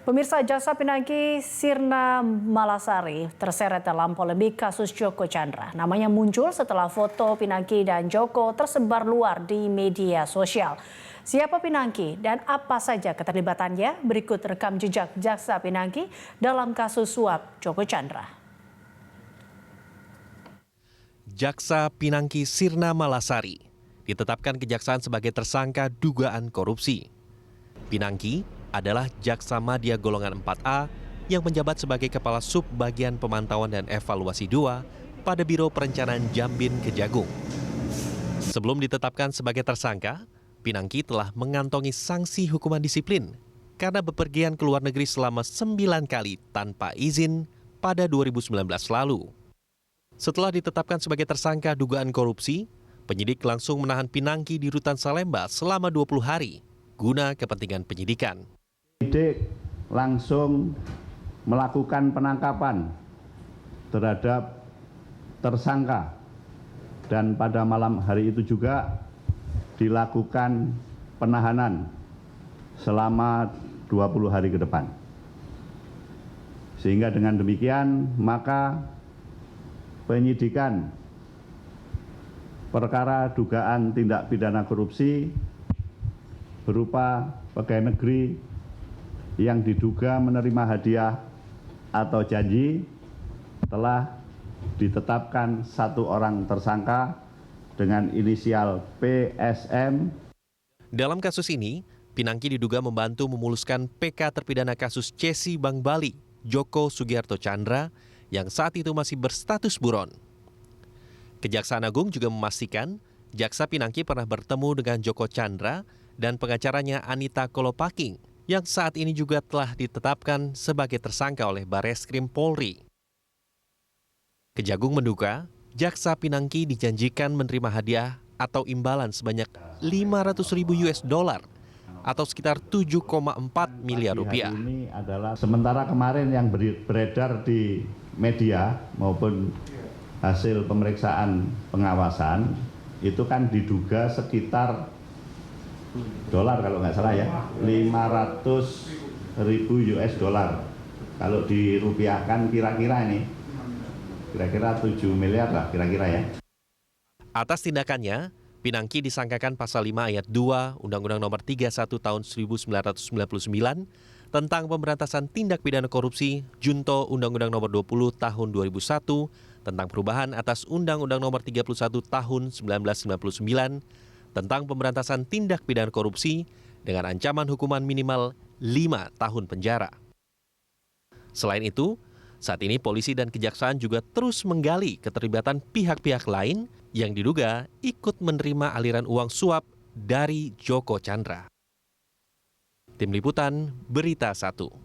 Pemirsa, Jaksa Pinangki Sirna Malasari terseret dalam polemik kasus Joko Chandra. Namanya muncul setelah foto Pinangki dan Joko tersebar luar di media sosial. Siapa Pinangki dan apa saja keterlibatannya? Berikut rekam jejak Jaksa Pinangki dalam kasus suap Joko Chandra. Jaksa Pinangki Sirna Malasari ditetapkan Kejaksaan sebagai tersangka dugaan korupsi. Pinangki adalah Jaksa Madya golongan 4A yang menjabat sebagai Kepala Sub Bagian Pemantauan dan Evaluasi 2 pada Biro Perencanaan Jambin Kejagung. Sebelum ditetapkan sebagai tersangka, Pinangki telah mengantongi sanksi hukuman disiplin karena bepergian ke luar negeri selama 9 kali tanpa izin pada 2019 lalu. Setelah ditetapkan sebagai tersangka dugaan korupsi, penyidik langsung menahan Pinangki di Rutan Salemba selama 20 hari guna kepentingan penyidikan. Penyidik langsung melakukan penangkapan terhadap tersangka dan pada malam hari itu juga dilakukan penahanan selama 20 hari ke depan. Sehingga dengan demikian maka penyidikan perkara dugaan tindak pidana korupsi berupa pegawai negeri yang diduga menerima hadiah atau janji telah ditetapkan satu orang tersangka dengan inisial PSM. Dalam kasus ini, Pinangki diduga membantu memuluskan PK terpidana kasus Cesi Bank Bali, Joko Sugiarto Chandra, yang saat itu masih berstatus buron. Kejaksaan Agung juga memastikan Jaksa Pinangki pernah bertemu dengan Joko Chandra dan pengacaranya Anita Kolopaking, yang saat ini juga telah ditetapkan sebagai tersangka oleh Bareskrim Polri. Kejagung menduga Jaksa Pinangki dijanjikan menerima hadiah atau imbalan sebanyak 500.000 US dollar atau sekitar 7,4 miliar rupiah. Ini adalah sementara kemarin yang beredar di media maupun hasil pemeriksaan pengawasan itu kan diduga sekitar dolar kalau nggak salah ya, 500.000 US dollar. Kalau dirupiahkan kira-kira 7 miliar lah kira-kira ya. Atas tindakannya, Pinangki disangkakan pasal 5 ayat 2 Undang-Undang Nomor 31 Tahun 1999 tentang pemberantasan tindak pidana korupsi Junto Undang-Undang Nomor 20 Tahun 2001 tentang perubahan atas Undang-Undang Nomor 31 Tahun 1999 tentang pemberantasan tindak pidana korupsi dengan ancaman hukuman minimal 5 tahun penjara. Selain itu, saat ini polisi dan kejaksaan juga terus menggali keterlibatan pihak-pihak lain yang diduga ikut menerima aliran uang suap dari Joko Chandra. Tim Liputan, Berita 1.